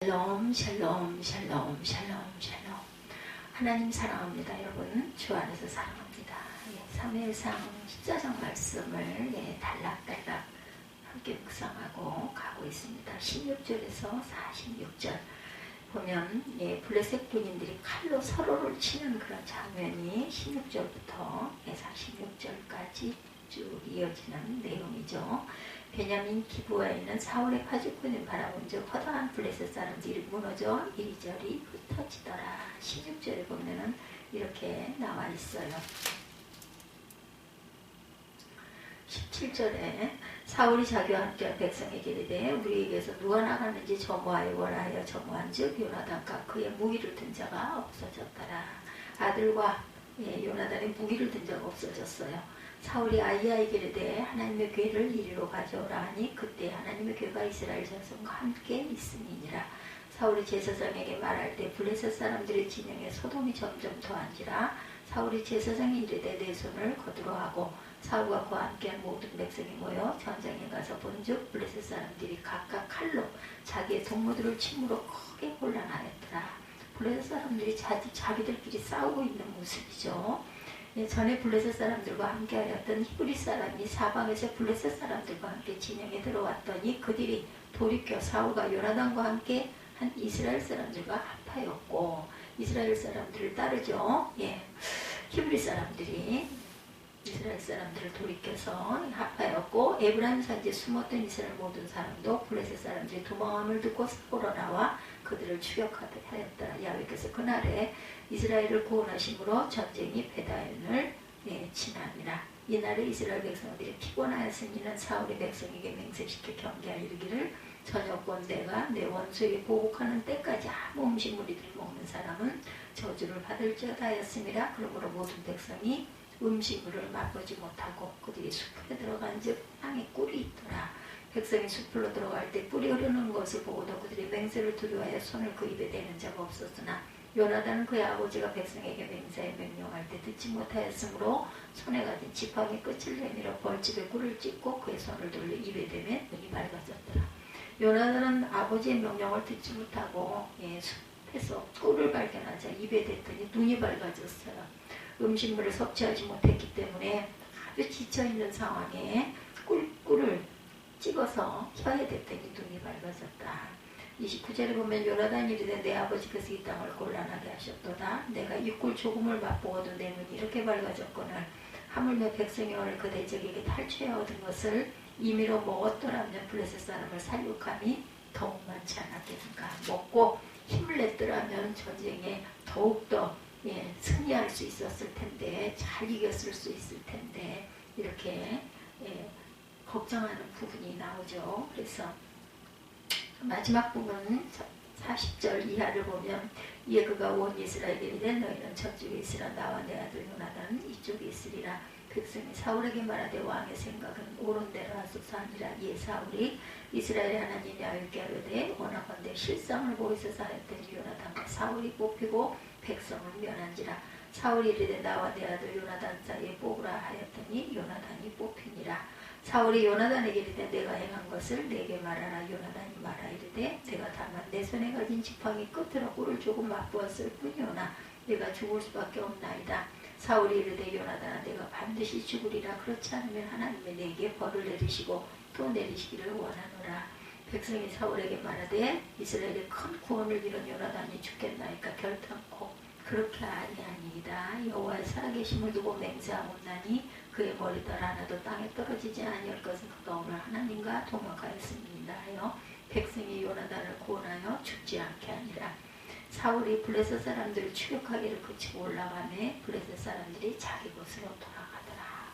샬롬 샬롬 샬롬 샬롬 샬롬. 하나님 사랑합니다. 여러분 주 안에서 사랑합니다. 사무엘상 14장 말씀을 단락단락 함께 묵상하고 가고 있습니다. 16절에서 46절 보면 블레셋 군인들이 칼로 서로를 치는 그런 장면이 16절부터 46절까지 쭉 이어지는 내용이죠. 베냐민 기브아에 있는 사울의 파죽꾼을 바라본 즉 허다한 블레셋 사람들이 무너져 이리저리 흩어지더라. 16절에 보면은 이렇게 나와 있어요. 17절에 사울이 자기와 함께한 백성에게 이르되 우리에게서 누가 나가는지 점호하여 원하여 점호한즉 요나단과 그의 무기를 든 자가 없어졌더라. 아들과 요나단의 무기를 든 자가 없어졌어요. 사울이 아히야에게 이르되 하나님의 궤를 이리로 가져오라 하니 그때 하나님의 궤가 이스라엘 자손과 함께 있음이니라. 사울이 제사장에게 말할 때 블레셋 사람들의 진영에 소돔이 점점 더한지라. 사울이 제사장이 이르되 내 손을 거두러 하고 사울과 그와 함께한 모든 백성이 모여 전장에 가서 본즉 블레셋 사람들이 각각 칼로 자기의 동무들을 침으로 크게 곤란하였더라. 블레셋 사람들이 자기들끼리 싸우고 있는 모습이죠. 전에 블레셋 사람들과 함께 하였던 히브리 사람이 사방에서 블레셋 사람들과 함께 진영에 들어왔더니 그들이 돌이켜 사울과 요나단과 함께 한 이스라엘 사람들과 합하였고 이스라엘 사람들을 따르죠. 히브리 사람들이 이스라엘 사람들을 돌이켜서 합하였고 에브라임 산지에 숨었던 이스라엘 모든 사람도 블레셋 사람들이 도망함을 듣고 사울로 나와 그들을 추격하였더라. 야훼께서 그날에 이스라엘을 구원하심으로 전쟁이 베다연을 지나니라. 이날에 이스라엘 백성들이 피곤하였으니는 사울의 백성에게 맹세시켜 경계하여 이르기를 저녁권 내가 내 원수에게 보복하는 때까지 아무 음식물이들 먹는 사람은 저주를 받을지어다 하였음이라. 그러므로 모든 백성이 음식물을 맛보지 못하고 그들이 숲에 들어간 즉 땅에 꿀이 있더라. 백성이 숲으로 들어갈 때 꿀이 흐르는 것을 보고도 그들이 맹세를 두려워하여 손을 그 입에 대는 자가 없었으나 요나단은 그의 아버지가 백성에게 맹세에 명령할 때 듣지 못하였으므로 손에 가진 지팡이 끝을 내밀어 벌집에 꿀을 찢고 그의 손을 돌려 입에 대면 눈이 밝아졌더라. 요나단은 아버지의 명령을 듣지 못하고 숲에서 꿀을 발견하자 입에 댔더니 눈이 밝아졌어요. 음식물을 섭취하지 못했기 때문에 아주 지쳐있는 상황에 꿀을 찍어서 혀에 댔더니 눈이 밝아졌다. 29절에 보면 요나단이 이르되 내 아버지께서 이 땅을 곤란하게 하셨도다. 내가 이 꿀 조금을 맛보고도 내 눈이 이렇게 밝아졌거늘 하물며 백성이 오늘 그 대적에게 탈취해 얻은 것을 임의로 먹었더라면 블레셋 사람을 살육함이 더욱 많지 않았겠는가. 먹고 힘을 냈더라면 전쟁에 더욱더 승리할 수 있었을 텐데 잘 이겼을 수 있을 텐데 이렇게 걱정하는 부분이 나오죠. 그래서 마지막 부분 40절 이하를 보면 이에 그가 온 이스라엘에게 이르되 너희는 저쪽에 있으라 나와 내 아들 요나단은 이쪽에 있으리라. 백성이 사울에게 말하되 왕의 생각은 옳은 대로 하소서 하니라. 이에 사울이 이스라엘의 하나님 야훼께 아뢰되 원하건대 실상을 보이소서 하였더니 요나단과 사울이 뽑히고 백성을 면한지라. 사울이 이르되 나와 내 아들 요나단 사이에 뽑으라 하였더니 요나단이 뽑히니라. 사울이 요나단에게 이르되 내가 행한 것을 내게 말하라. 요나단이 말하 이르되 내가 다만 내 손에 가진 지팡이 끝으로 꿀을 조금 맛보았을 뿐이오나 내가 죽을 수밖에 없나이다. 사울이 이르되 요나단아 내가 반드시 죽으리라. 그렇지 않으면 하나님이 내게 벌을 내리시고 또 내리시기를 원하노라. 백성이 사울에게 말하되 이스라엘의 큰 구원을 이룬 요나단이 죽겠나이까 결단코 그렇게 아니하니이다. 여호와의 살아계심을 두고 맹세하옵나니 그의 머리털 하나도 땅에 떨어지지 아니할 것은 그가 오늘 하나님과 동역하였습니다 하여 백성이 요나단을 구원하여 죽지 않게 하니라. 사울이 블레셋 사람들을 추격하기를 그치고 올라가매 블레셋 사람들이 자기 곳으로 돌아가더라.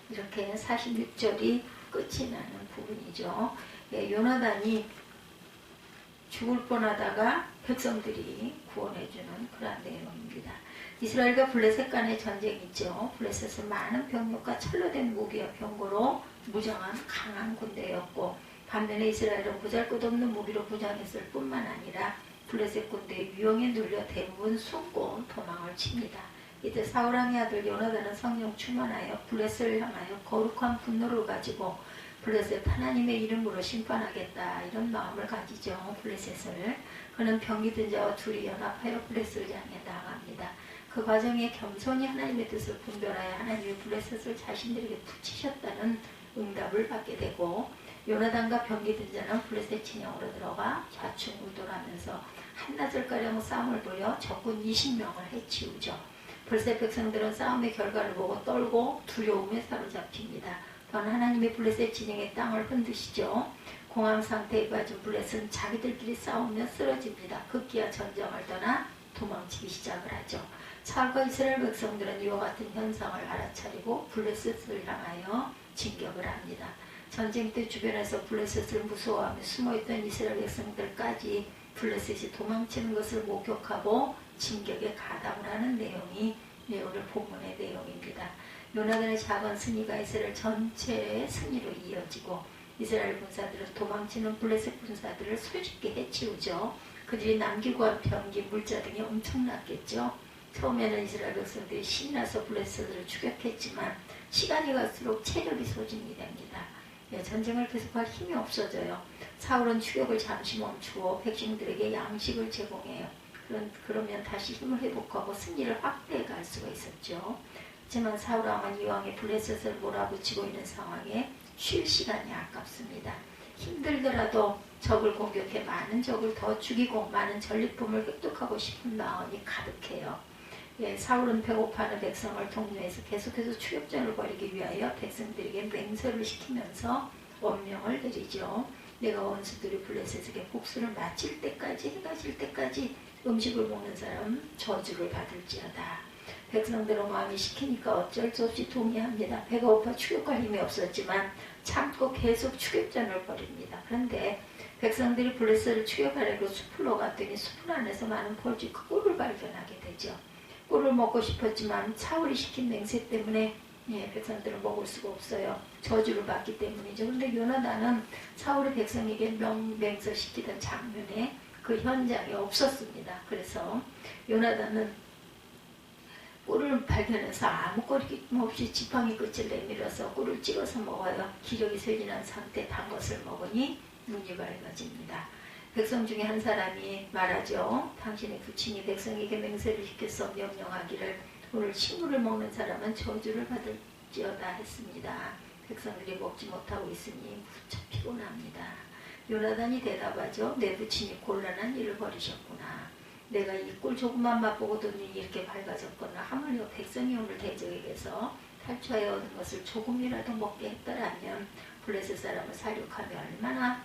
이렇게 46절이 끝이 나는 부분이죠. 요나단이 죽을 뻔하다가 백성들이 구원해주는 그런 내용입니다. 이스라엘과 블레셋 간의 전쟁이 있죠. 블레셋은 많은 병력과 철로 된 무기와 병거로 무장한 강한 군대였고 반면에 이스라엘은 보잘것없는 무기로 무장했을 뿐만 아니라 블레셋 군대의 유형에 눌려 대부분 숨고 도망을 칩니다. 이때 사울왕의 아들 요나단은 성령 충만하여 블레셋을 향하여 거룩한 분노를 가지고 블레셋 하나님의 이름으로 심판하겠다 이런 마음을 가지죠. 블레셋을. 그는 병이 든 자와 둘이 연합하여 블레셋을 향해 나아갑니다. 그 과정에 겸손히 하나님의 뜻을 분별하여 하나님의 블레셋을 자신들에게 붙이셨다는 응답을 받게 되고, 요나단과 병이 든 자는 블레셋 진영으로 들어가 좌충우돌하면서 한나절가량 싸움을 벌여 적군 20명을 해치우죠. 블레셋 백성들은 싸움의 결과를 보고 떨고 두려움에 사로잡힙니다. 또한 하나님의 블레셋 진영의 땅을 흔드시죠. 공황 상태에 빠진 블레셋은 자기들끼리 싸우며 쓰러집니다. 급기야 전장을 떠나 도망치기 시작을 하죠. 사울과 이스라엘 백성들은 이와 같은 현상을 알아차리고 블레셋을 향하여 진격을 합니다. 전쟁 때 주변에서 블레셋을 무서워하며 숨어있던 이스라엘 백성들까지 블레셋이 도망치는 것을 목격하고 진격에 가담을 하는 내용이 오늘 본문의 내용입니다. 요나단의 작은 승리가 이스라엘 전체의 승리로 이어지고, 이스라엘 군사들은 도망치는 블레셋 군사들을 손쉽게 해치우죠. 그들이 남기고 한 병기, 물자 등이 엄청났겠죠. 처음에는 이스라엘 백성들이 신나서 블레셋을 추격했지만 시간이 갈수록 체력이 소진이 됩니다. 전쟁을 계속할 힘이 없어져요. 사울은 추격을 잠시 멈추어 백성들에게 양식을 제공해요. 그러면 다시 힘을 회복하고 승리를 확대해 갈 수가 있었죠. 하지만 사울 왕은 이왕에 블레셋을 몰아붙이고 있는 상황에 쉴 시간이 아깝습니다. 힘들더라도 적을 공격해 많은 적을 더 죽이고 많은 전리품을 획득하고 싶은 마음이 가득해요. 사울은 배고파하는 백성을 독려해서 계속해서 추격전을 벌이기 위하여 백성들에게 맹세를 시키면서 원명을 내리죠. 내가 원수들이 블레셋에게 복수를 마칠 때까지, 해가 질 때까지 음식을 먹는 사람은 저주를 받을지어다. 백성들은 왕이 시키니까 어쩔 수 없이 동의합니다. 배가 고파 추격할 힘이 없었지만 참고 계속 추격전을 벌입니다. 그런데 백성들이 블레셋을 추격하려고 숲으로 갔더니 숲 안에서 많은 벌집 꿀을 발견하게 되죠. 꿀을 먹고 싶었지만 사울이 시킨 맹세 때문에 백성들은 먹을 수가 없어요. 저주를 받기 때문이죠. 그런데 요나단은 사울의 백성에게 맹세시키던 장면에 그 현장에 없었습니다. 그래서 요나단은 꿀을 발견해서 아무 거리낌 없이 지팡이 끝을 내밀어서 꿀을 찍어서 먹어요. 기력이 쇠진한 상태 단 것을 먹으니 눈이 밝아집니다. 백성 중에 한 사람이 말하죠. 당신의 부친이 백성에게 맹세를 시켜서 명령하기를 오늘 식물을 먹는 사람은 저주를 받을지어다 했습니다. 백성들이 먹지 못하고 있으니 무척 피곤합니다. 요나단이 대답하죠. 내 부친이 곤란한 일을 벌이셨구나. 내가 이 꿀 조금만 맛보고도 눈이 이렇게 밝아졌거나 하물며 백성이 오늘 대적에게서 탈취하여 얻은 것을 조금이라도 먹게 했더라면 블레셋 사람을 사륙하며 얼마나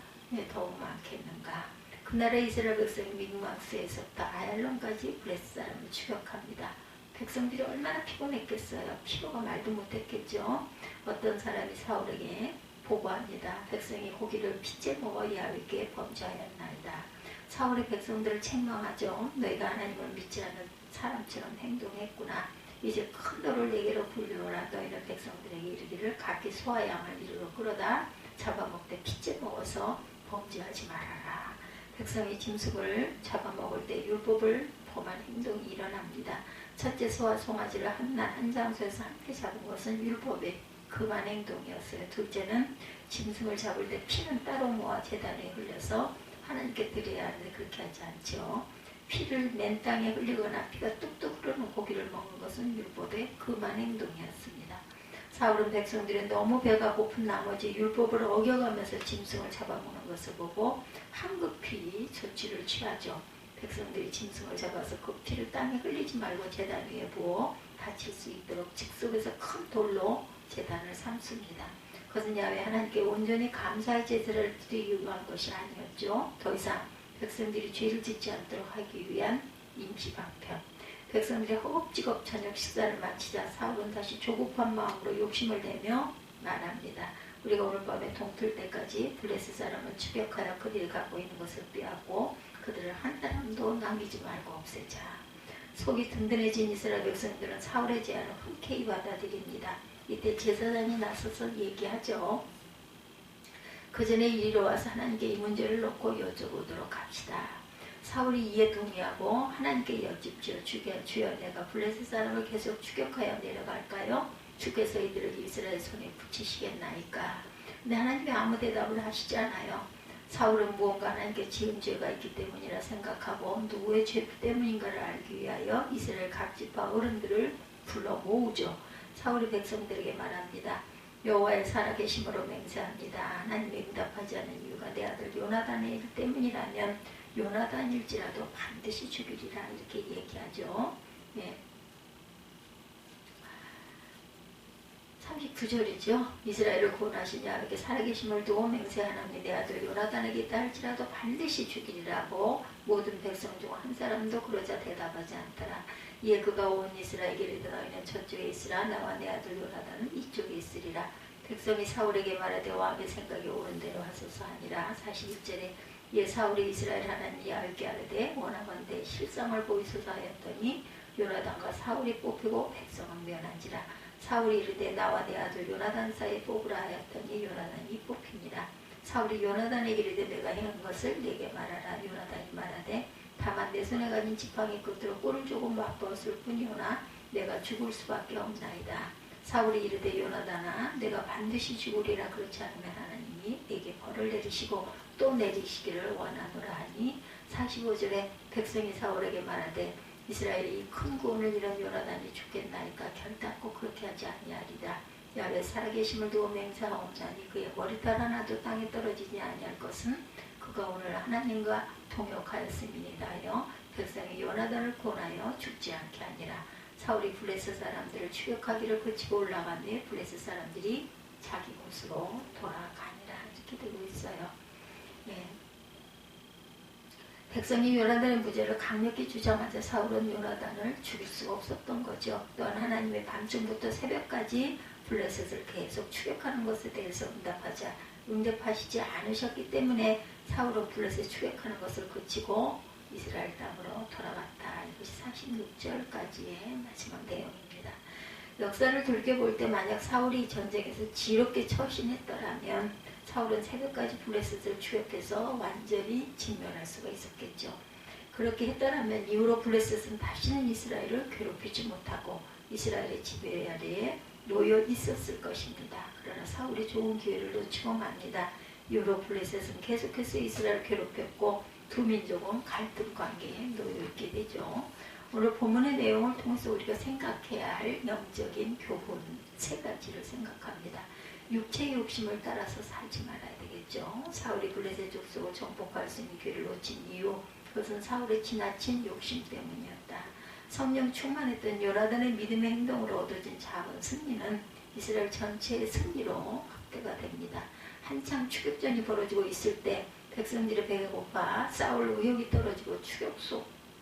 더욱 많겠는가. 그날의 이스라엘 백성이 믹마스에서부터 아얄론까지 블레셋 사람을 추격합니다. 백성들이 얼마나 피곤했겠어요. 피로가 말도 못했겠죠. 어떤 사람이 사울에게 보고합니다. 백성이 고기를 핏째 먹어 야훼께 범죄하였나이다. 사울의 백성들을 책망하죠. 너희가 하나님을 믿지 않는 사람처럼 행동했구나. 이제 큰 돌을 내게로 굴려오라. 너희는 백성들에게 이르기를 각기 소와 양을 이리로 끌어다 잡아먹되 핏째 먹어서 범죄하지 말아라. 백성이 짐승을 잡아먹을 때 율법을 범한 행동이 일어납니다. 첫째 소와 송아지를 한 장소에서 함께 잡은 것은 율법의 금한 행동이었어요. 둘째는 짐승을 잡을 때 피는 따로 모아 제단에 흘려서 하나님께 드려야 하는데 그렇게 하지 않죠. 피를 맨 땅에 흘리거나 피가 뚝뚝 흐르는 고기를 먹는 것은 율법의 금한 행동이었습니다. 사울은 백성들이 너무 배가 고픈 나머지 율법을 어겨가면서 짐승을 잡아먹는 것을 보고 황급히 조치를 취하죠. 백성들이 짐승을 잡아서 그 피를 땅에 흘리지 말고 제단 위에 부어 다칠 수 있도록 즉석에서 큰 돌로 제단을 삼습니다. 그것은 야훼 하나님께 온전히 감사의 제사를 드리기 위한 것이 아니었죠. 더 이상 백성들이 죄를 짓지 않도록 하기 위한 임시방편. 백성들이 허겁지겁 저녁 식사를 마치자 사울은 다시 조급한 마음으로 욕심을 내며 말합니다. 우리가 오늘 밤에 동틀 때까지 블레셋 사람을 추격하여 그들이 갖고 있는 것을 빼앗고 그들을 한 사람도 남기지 말고 없애자. 속이 든든해진 이스라엘 백성들은 사울의 제안을 흔쾌히 받아들입니다. 이때 제사장이 나서서 얘기하죠. 그 전에 이리로 와서 하나님께 이 문제를 놓고 여쭤보도록 합시다. 사울이 이에 동의하고 하나님께 여쭙죠. 주여 내가 블레셋 사람을 계속 추격하여 내려갈까요? 주께서 이들을 이스라엘 손에 붙이시겠나이까? 근데 하나님이 아무 대답을 하시지 않아요. 사울은 무언가 하나님께 지은 죄가 있기 때문이라 생각하고 누구의 죄 때문인가를 알기 위하여 이스라엘 각 지파 어른들을 불러 모으죠. 사울이 백성들에게 말합니다. 여호와의 살아계심으로 맹세합니다. 하나님이 응답하지 않은 이유가 내 아들 요나단의 일 때문이라면 요나단일지라도 반드시 죽이리라 이렇게 얘기하죠. 예. 39절이죠. 이스라엘을 구원하신 야훼께 살아계심을 두고 맹세하나니 내 아들 요나단에게 있다 할지라도 반드시 죽이리라고 모든 백성 중 한 사람도 그러자 대답하지 않더라. 이에 그가 온 이스라엘에게 이르되 너희는 저쪽에 있으라 나와 내 아들 요나단은 이쪽에 있으리라. 백성이 사울에게 말하되 왕의 생각이 옳은 대로 하소서 하니라. 41절에 이에 사울이 이스라엘 하나님 야훼께 아뢰되 원하건대 실상을 보이소서 하였더니 요나단과 사울이 뽑히고 백성은 면한지라. 사울이 이르되 나와 내 아들 요나단 사이에 뽑으라 하였더니 요나단이 뽑힙니다. 사울이 요나단에게 이르되 내가 행한 것을 내게 말하라. 요나단이 말하되 다만 내 손에 가진 지팡이 끝으로 꿀을 조금 맛보았을 뿐이오나 내가 죽을 수밖에 없나이다. 사울이 이르되 요나단아 내가 반드시 죽으리라. 그렇지 않으면 하나님이 내게 벌을 내리시고 또 내리시기를 원하노라 하니 45절에 백성이 사울에게 말하되 이스라엘이 큰 구원을 이룬 요나단이 죽겠나이까 결단코 그렇게 하지 아니하리라. 야훼 살아계심을 두고 맹세하옵나니 그의 머리털 하나도 땅에 떨어지지 아니할 것은 그가 오늘 하나님과 동역하였음이니라 하여 백성이 요나단을 구원하여 죽지 않게 하니라. 사울이 블레셋 사람들을 추격하기를 그치고 올라간 뒤에 블레셋 사람들이 자기 곳으로 돌아가니라. 이렇게 되고 있어요. 예. 백성이 요나단의 무죄를 강력히 주장하자 사울은 요나단을 죽일 수가 없었던 거죠. 또한 하나님의 밤중부터 새벽까지 블레셋을 계속 추격하는 것에 대해서 응답하시지 않으셨기 때문에 사울은 블레셋 추격하는 것을 그치고 이스라엘 땅으로 돌아갔다. 이것이 46절까지의 마지막 내용입니다. 역사를 돌이켜볼 때 만약 사울이 전쟁에서 지롭게 처신했더라면 사울은 새벽까지 블레셋을 추격해서 완전히 진멸할 수가 있었겠죠. 그렇게 했더라면 이후로 블레셋은 다시는 이스라엘을 괴롭히지 못하고 이스라엘의 지배 아래에 놓여 있었을 것입니다. 그러나 사울이 좋은 기회를 놓치고 맙니다. 이후로 블레셋은 계속해서 이스라엘을 괴롭혔고 두 민족은 갈등 관계에 놓여 있게 되죠. 오늘 본문의 내용을 통해서 우리가 생각해야 할 영적인 교훈 세 가지를 생각합니다. 육체의 욕심을 따라서 살지 말아야 되겠죠. 사울이 블레셋 족속을 정복할 수 있는 기회를 놓친 이유, 그것은 사울의 지나친 욕심 때문이었다. 성령 충만했던 요나단의 믿음의 행동으로 얻어진 작은 승리는 이스라엘 전체의 승리로 확대가 됩니다. 한창 추격전이 벌어지고 있을 때 백성들의 배가 고파 싸울 의욕이 떨어지고 추격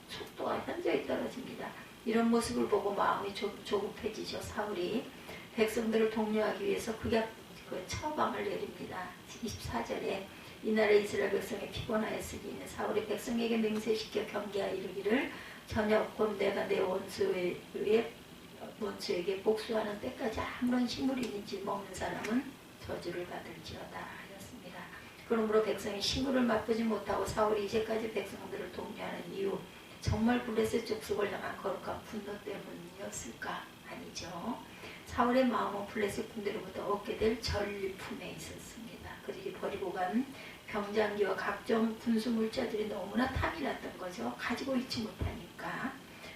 속도가 현저히 떨어집니다. 이런 모습을 보고 마음이 조급해지죠. 사울이 백성들을 독려하기 위해서 극약 처방을 내립니다. 24절에 이날에 이스라엘 백성이 피곤하였으니 사울이 백성에게 맹세시켜 경계하여 이르기를 저녁 곧 내가 내 원수에게 복수하는 때까지 아무런 식물이 있는지 먹는 사람은 저주를 받을지어다 하였습니다. 그러므로 백성이 식물을 맛보지 못하고 사울이 이제까지 백성들을 독려하는 이유, 정말 블레셋 족속을 향한 거룩한 분노 때문이었을까? 아니죠. 사울의 마음은 블레셋 군대로부터 얻게 될 전리품에 있었습니다. 그들이 버리고 간 병장기와 각종 군수 물자들이 너무나 탐이 났던 거죠. 가지고 있지 못하니까.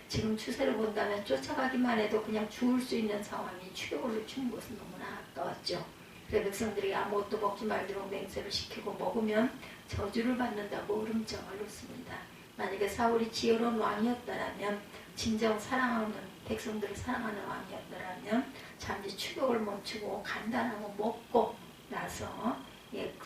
지금 추세를 본다면 쫓아가기만 해도 그냥 죽을 수 있는 상황이 추격을 주는 것은 너무나 아까웠죠. 그래서 백성들이 아무것도 먹지 말도록 맹세를 시키고 먹으면 저주를 받는다고 으름장을 놓습니다. 만약에 사울이 지혜로운 왕이었다면, 진정 사랑하는 백성들을 사랑하는 왕이었다면 잠시 추격을 멈추고 간단하고 먹고 나서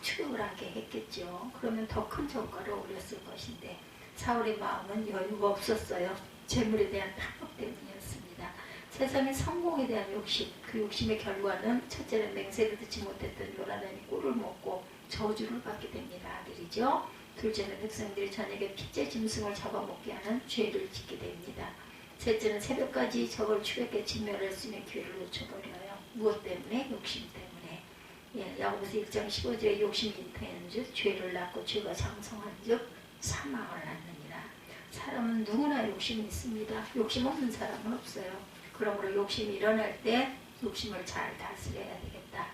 추격을 하게 했겠죠. 그러면 더 큰 성과를 올렸을 것인데 사울의 마음은 여유가 없었어요. 재물에 대한 탐욕 때문이었습니다. 세상의 성공에 대한 욕심, 그 욕심의 결과는 첫째는 맹세를 듣지 못했던 요나단이 꿀을 먹고 저주를 받게 됩니다. 아들이죠. 둘째는 백성들이 저녁에 핏째 짐승을 잡아먹게 하는 죄를 짓게 됩니다. 셋째는 새벽까지 적을 추격해 진멸할 수 있는 기회를 놓쳐버려요. 무엇 때문에? 욕심 때문에. 야고보서 1장 15절에 욕심이 잉태하는 즉 죄를 낳고 죄가 장성한 즉 사망을 낳느니라. 사람은 누구나 욕심이 있습니다. 욕심 없는 사람은 없어요. 그러므로 욕심이 일어날 때 욕심을 잘 다스려야 되겠다.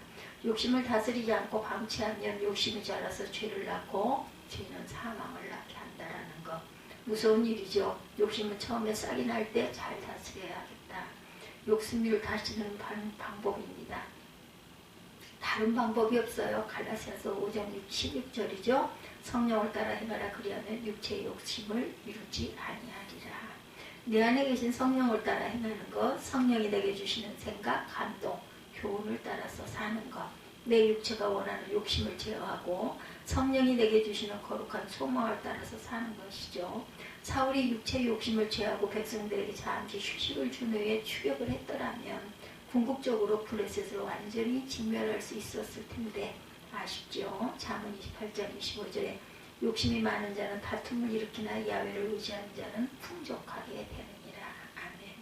욕심을 다스리지 않고 방치하면 욕심이 자라서 죄를 낳고 죄는 사망을 낳게 한다라는 것. 무서운 일이죠. 욕심은 처음에 싹이 날 때 잘 다스려야겠다. 욕심을 다스리는 방법입니다. 다른 방법이 없어요. 갈라디아서 5장 16절이죠. 성령을 따라 행하라 그리하면 육체의 욕심을 이루지 아니하리라. 내 안에 계신 성령을 따라 행하는 것, 성령이 내게 주시는 생각, 감동, 교훈을 따라서 사는 것, 내 육체가 원하는 욕심을 제어하고 성령이 내게 주시는 거룩한 소망을 따라서 사는 것이죠. 사울이 육체의 욕심을 제어하고 백성들에게 잠시 휴식을 준 후에 추격을 했더라면 궁극적으로 블레셋을 완전히 진멸할 수 있었을 텐데 아쉽죠. 잠언 28장 25절에 욕심이 많은 자는 다툼을 일으키나 야훼를 의지하는 자는 풍족하게 되느니라. 아멘.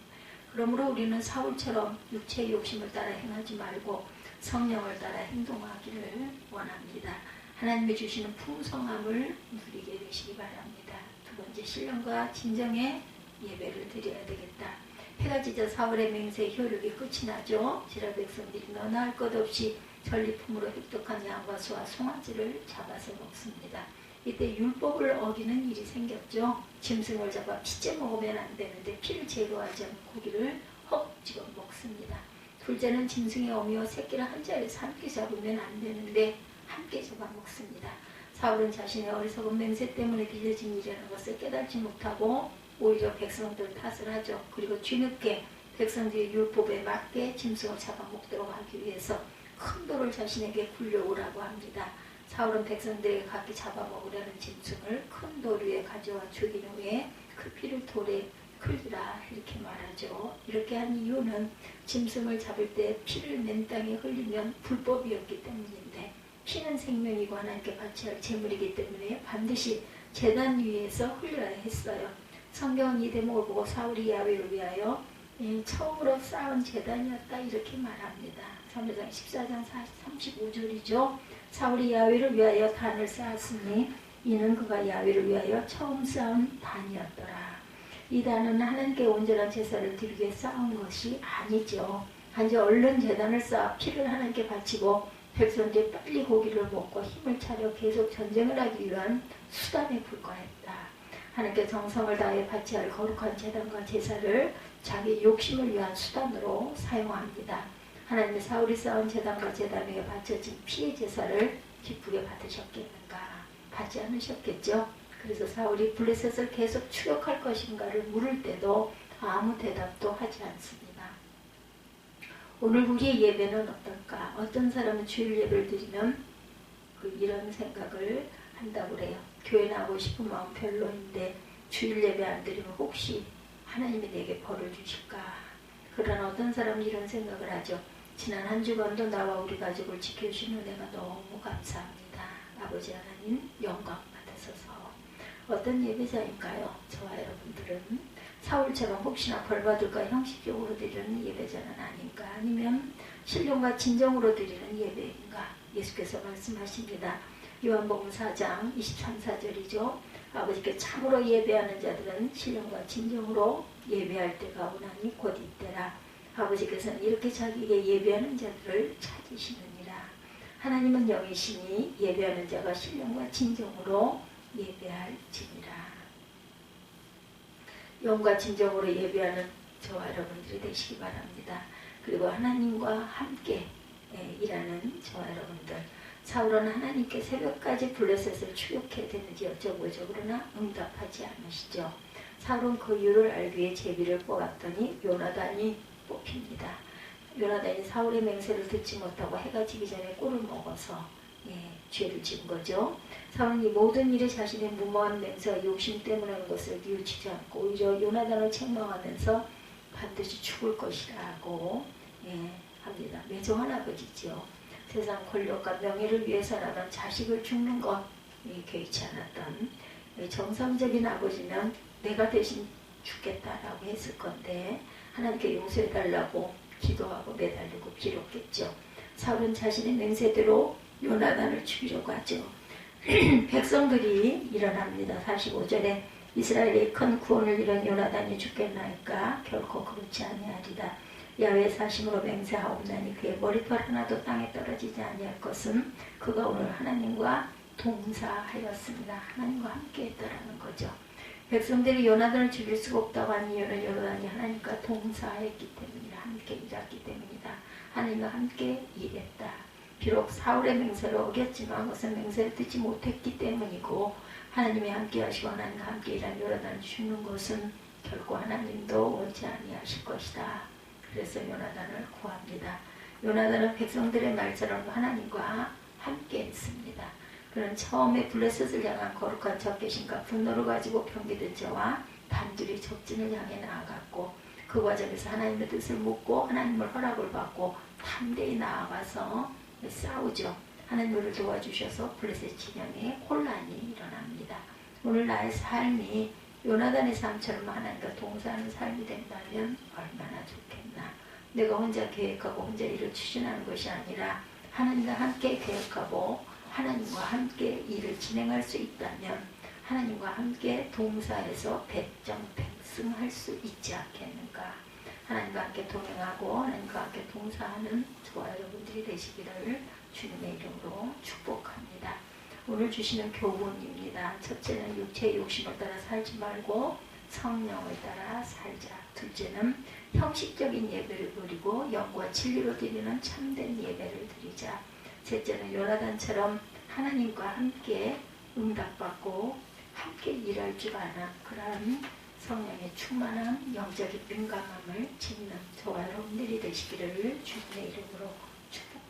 그러므로 우리는 사울처럼 육체의 욕심을 따라 행하지 말고 성령을 따라 행동하기를 원합니다. 하나님이 주시는 풍성함을 누리게 되시기 바랍니다. 두 번째, 신령과 진정의 예배를 드려야 되겠다. 해가 지자 사울의 맹세의 효력이 끝이 나죠. 이스라엘 백성들이 너나 할 것 없이 전리품으로 획득한 양과 소와 송아지를 잡아서 먹습니다. 이때 율법을 어기는 일이 생겼죠. 짐승을 잡아 피째 먹으면 안 되는데 피를 제거하지 않고 고기를 헉 집어 먹습니다. 둘째는 짐승의 어미와 새끼를 한 자리에서 함께 잡으면 안 되는데 함께 잡아 먹습니다. 사울은 자신의 어리석은 맹세 때문에 빚어진 일이라는 것을 깨닫지 못하고 오히려 백성들 탓을 하죠. 그리고 뒤늦게 백성들의 율법에 맞게 짐승을 잡아먹도록 하기 위해서 큰 돌을 자신에게 굴려오라고 합니다. 사울은 백성들에게 각기 잡아먹으려는 짐승을 큰 돌 위에 가져와 죽인 후에 그 피를 돌에 흘리라 이렇게 말하죠. 이렇게 한 이유는 짐승을 잡을 때 피를 맨땅에 흘리면 불법이었기 때문인데 피는 생명이고 하나님께 바쳐야 할 제물이기 때문에 반드시 제단 위에서 흘려야 했어요. 성경은 이 대목을 보고 사울이 야훼를 위하여 처음으로 쌓은 제단이었다 이렇게 말합니다. 사무엘상 14장 35절이죠. 사울이 야훼를 위하여 단을 쌓았으니 이는 그가 야훼를 위하여 처음 쌓은 단이었더라. 이 단은 하나님께 온전한 제사를 드리기 위해 쌓은 것이 아니죠. 단지 얼른 제단을 쌓아 피를 하나님께 바치고 백성들이 빨리 고기를 먹고 힘을 차려 계속 전쟁을 하기 위한 수단에 불과했다. 하나님께 정성을 다해 바쳐야 할 거룩한 제단과 제사를 자기 욕심을 위한 수단으로 사용합니다. 하나님이 사울이 쌓은 제단과 제단 위에 바쳐진 피의 제사를 기쁘게 받으셨겠는가? 받지 않으셨겠죠? 그래서 사울이 블레셋을 계속 추격할 것인가를 물을 때도 아무 대답도 하지 않습니다. 오늘 우리의 예배는 어떨까? 어떤 사람은 주일 예배를 드리면 이런 생각을 한다고 그래요. 교회 나가고 싶은 마음 별로인데 주일 예배 안 드리면 혹시 하나님이 내게 벌을 주실까? 그러나 어떤 사람은 이런 생각을 하죠. 지난 한 주간도 나와 우리 가족을 지켜주신 은혜가 너무 감사합니다. 아버지 하나님 영광 받으소서. 어떤 예배자인가요? 저와 여러분들은 사울처럼 혹시나 벌받을까 형식적으로 드리는 예배자는 아닌가? 아니면 신령과 진정으로 드리는 예배인가? 예수께서 말씀하십니다. 요한복음 4장 23절이죠. 아버지께 참으로 예배하는 자들은 신령과 진정으로 예배할 때가 오나니 곧 이때라. 아버지께서는 이렇게 자기에게 예배하는 자들을 찾으시느니라. 하나님은 영이시니 예배하는 자가 신령과 진정으로 예배할지니라. 영과 진정으로 예배하는 저와 여러분들이 되시기 바랍니다. 그리고 하나님과 함께 일하는 저와 여러분들. 사울은 하나님께 새벽까지 블레셋을 추격해야 되는지 여쭤보죠. 그러나 응답하지 않으시죠. 사울은 그 이유를 알기 위해 제비를 뽑았더니 요나단이 뽑힙니다. 요나단이 사울의 맹세를 듣지 못하고 해가 지기 전에 꿀을 먹어서 죄를 지은 거죠. 사울은 이 모든 일에 자신의 무모한 맹세와 욕심 때문에 하는 것을 뉘우치지 않고 오히려 요나단을 책망하면서 반드시 죽을 것이라고 합니다. 매정한 아버지죠. 세상 권력과 명예를 위해서라면 자식을 죽는 것 개의치 않았던 정상적인 아버지면 내가 대신 죽겠다라고 했을 건데 하나님께 용서해달라고 기도하고 매달리고 빌었겠죠. 사울은 자신의 맹세대로 요나단을 죽이려고 하죠. 백성들이 일어납니다. 45절에 이스라엘의 큰 구원을 이룬 요나단이 죽겠나이까? 결코 그렇지 아니하리라. 야외 사심으로 맹세하옵나니 그의 머리털 하나도 땅에 떨어지지 아니할 것은 그가 오늘 하나님과 동사하였습니다. 하나님과 함께 했다라는 거죠. 백성들이 요나단을 죽일 수가 없다고 한 이유는 요나단이 하나님과 동사했기 때문이다. 함께 일했기 때문이다. 하나님과 함께 일했다. 비록 사울의 맹세를 어겼지만 그것은 맹세를 듣지 못했기 때문이고 하나님이 함께 하시고 하나님과 함께 일한 요나단을 죽는 것은 결코 하나님도 원치 아니하실 것이다. 그래서 요나단을 구합니다. 요나단은 백성들의 말처럼 하나님과 함께 했습니다. 그는 처음에 블레셋을 향한 거룩한 적개심과 분노를 가지고 병기된 자와 단둘이 적진을 향해 나아갔고 그 과정에서 하나님의 뜻을 묻고 하나님을 허락을 받고 담대히 나아가서 싸우죠. 하나님을 도와주셔서 블레셋 진영에 혼란이 일어납니다. 오늘 나의 삶이 요나단의 삶처럼 하나님과 동사하는 삶이 된다면 얼마나 좋겠나. 내가 혼자 계획하고 혼자 일을 추진하는 것이 아니라 하나님과 함께 계획하고 하나님과 함께 일을 진행할 수 있다면 하나님과 함께 동사해서 백정백승할 수 있지 않겠는가. 하나님과 함께 동행하고 하나님과 함께 동사하는 저와 여러분들이 되시기를 주님의 이름으로 축복합니다. 오늘 주시는 교훈입니다. 첫째는 육체의 욕심을 따라 살지 말고 성령을 따라 살자. 둘째는 형식적인 예배를 드리고 영과 진리로 드리는 참된 예배를 드리자. 셋째는 요나단처럼 하나님과 함께 응답받고 함께 일할 줄 아는 그러한 성령의 충만한 영적인 민감함을 지니는 저와 여러분들이 되시기를 주님의 이름으로 축복합니다.